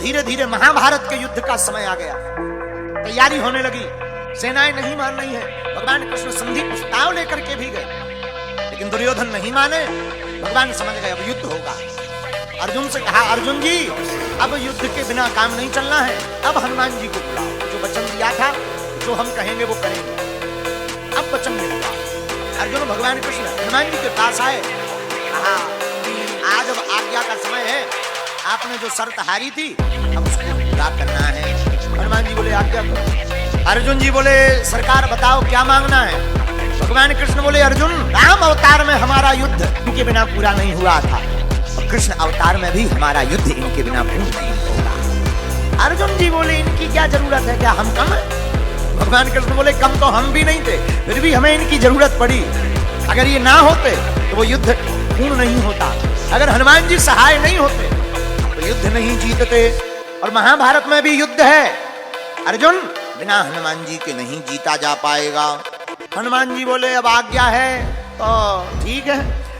धीरे धीरे महाभारत के युद्ध का समय आ गया, तैयारी होने लगी, सेनाएं नहीं मान रही है। भगवान कृष्ण संधि प्रस्ताव लेकर के भी गए, लेकिन दुर्योधन नहीं माने। भगवान समझ गए अब युद्ध होगा। अर्जुन से कहा, अर्जुन जी अब युद्ध के बिना काम नहीं चलना है, अब हनुमान जी को बुलाओ। जो वचन दिया था, जो हम कहेंगे वो करेंगे, अब वचन मिलेगा। अर्जुन भगवान कृष्ण हनुमान जी के पास आए, कहा आज अब आज्ञा का समय है, आपने जो शर्त हारी थी अब उसको पूरा करना है। हनुमान जी बोले आज्ञा करो। अर्जुन जी बोले सरकार बताओ क्या मांगना है। भगवान कृष्ण बोले अर्जुन, राम अवतार में हमारा युद्ध इनके बिना पूरा नहीं हुआ था, और कृष्ण अवतार में भी हमारा युद्ध इनके बिना पूर्ण नहीं होगा। अर्जुन जी बोले इनकी क्या जरूरत है, क्या हम कम है? भगवान कृष्ण बोले कम तो हम भी नहीं थे, फिर भी हमें इनकी जरूरत पड़ी। अगर ये ना होते तो वो युद्ध पूर्ण नहीं होता, अगर हनुमान जी सहाय नहीं होते तो युद्ध नहीं जीतते। और महाभारत में भी युद्ध है, अर्जुन बिना हनुमान जी के नहीं जीता जा पाएगा। हनुमान जी बोले अब आज्ञा है तो ठीक है,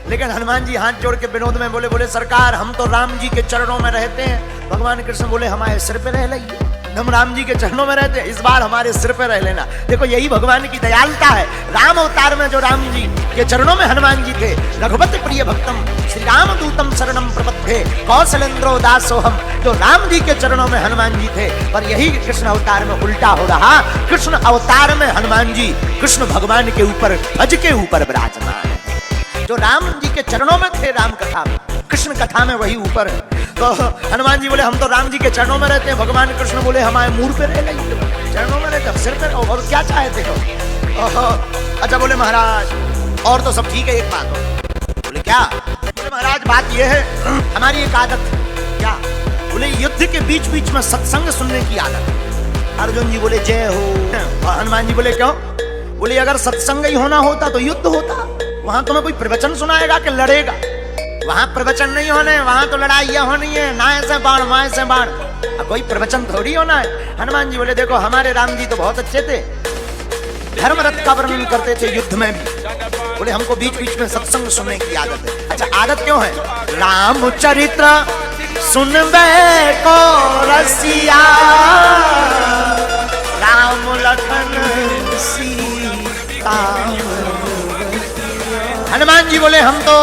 लेकिन हनुमान जी हाथ जोड़ के विनोद में बोले सरकार हम तो राम जी के चरणों में रहते हैं। भगवान कृष्ण बोले हमारे सिर पे रह लेंगे, हम राम जी के चरणों में रहते हैं, इस बार हमारे सिर पे रह लेना। देखो यही भगवान की दयालुता है। राम अवतार में जो राम जी के चरणों में हनुमान जी थे, रघुपति प्रिय भक्तम श्री राम दूतम शरणम प्रपद्ये कौशलेंद्रो दासोहम, जो राम जी के चरणों में हनुमान जी थे। पर यही कृष्ण अवतार में उल्टा हो रहा, कृष्ण अवतार में हनुमान जी कृष्ण भगवान के ऊपर ध्वज के ऊपर विराजमान है। जो राम जी के चरणों में थे राम कथा में, कृष्ण कथा में वही ऊपर है। तो हनुमान जी बोले हम तो राम जी के चरणों में रहते हैं। भगवान कृष्ण बोले हमारे मुंह पे रह गई, चरणों में रहते सिर पे, और क्या चाहते हो? अच्छा बोले महाराज और तो सब ठीक है, एक बात हो। बोले क्या? बोले महाराज बात ये है हमारी एक आदत। क्या? बोले युद्ध के बीच बीच में सत्संग सुनने की आदत। अर्जुन जी बोले जय हो। और हनुमान जी बोले क्यों? बोले अगर सत्संग ही होना होता तो युद्ध होता, वहां तुम्हें कोई प्रवचन सुनाएगा कि लड़ेगा? वहां प्रवचन नहीं होने, वहां तो लड़ाइयां होनी है, ना ऐसे बाण वहां से बाण, कोई प्रवचन थोड़ी होना है। हनुमान जी बोले देखो हमारे राम जी तो बहुत अच्छे थे, धर्म रथ का वर्णन करते थे युद्ध में भी। बोले हमको बीच बीच में सत्संग सुनने की आदत है। अच्छा आदत क्यों है? राम चरित्र सुनबे को रसिया, राम लखन सीता। हनुमान जी बोले हम तो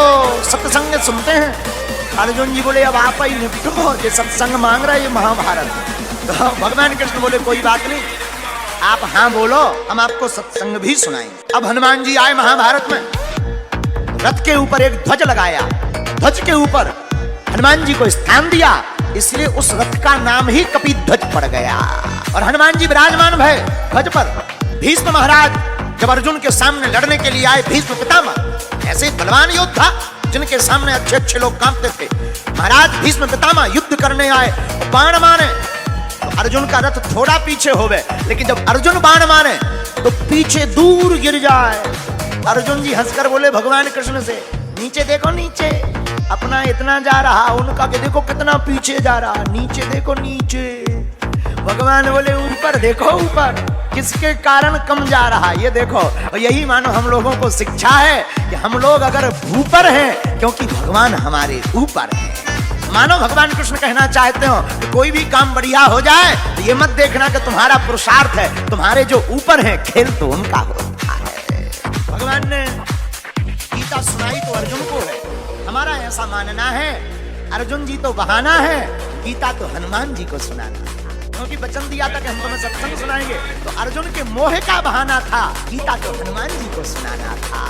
सत्संग सुनते हैं। अर्जुन जी बोले अब आप ही निपटो, ये सत्संग मांग रहे हैं महाभारत। तो भगवान कृष्ण बोले कोई बात नहीं, आप हाँ बोलो हम आपको सत्संग भी सुनाएंगे। अब हनुमान जी आए महाभारत में, रथ के ऊपर एक ध्वज लगाया, ध्वज के ऊपर हनुमान जी को स्थान दिया, इसलिए उस रथ का नाम ही कपिध्वज पड़ गया। और हनुमान जी विराजमान भय ध्वज पर। भीष्म महाराज जब अर्जुन के सामने लड़ने के लिए आए, भीष्म पितामह ऐसे बलवान योद्धा जिनके सामने अच्छे अच्छे लोग कांपते थे, महाराज भीष्म पितामह युद्ध करने आए, बाण मारे तो अर्जुन का रथ थोड़ा पीछे हो गए, लेकिन जब अर्जुन बाण मारे तो पीछे दूर गिर जाए। अर्जुन जी हंसकर बोले भगवान कृष्ण से, नीचे देखो नीचे, अपना इतना जा रहा, उनका के देखो कितना पीछे जा रहा, नीचे देखो नीचे। भगवान बोले ऊपर देखो ऊपर, किसके कारण कम जा रहा ये देखो। और यही मानो हम लोगों को शिक्षा है कि हम लोग अगर ऊपर हैं क्योंकि भगवान हमारे ऊपर है। मानो भगवान कृष्ण कहना चाहते हो कि कोई भी काम बढ़िया हो जाए तो ये मत देखना कि तुम्हारा पुरुषार्थ है, तुम्हारे जो ऊपर है खेल तो उनका होता है। भगवान ने गीता सुनाई तो अर्जुन को है, हमारा ऐसा मानना है अर्जुन जी तो बहाना है, गीता तो हनुमान जी को सुनाना, क्योंकि वचन दिया था कि हम तुम्हें सत्संग सुनाएंगे। तो अर्जुन के मोह का बहाना था, गीता तो हनुमान जी को सुनाना था।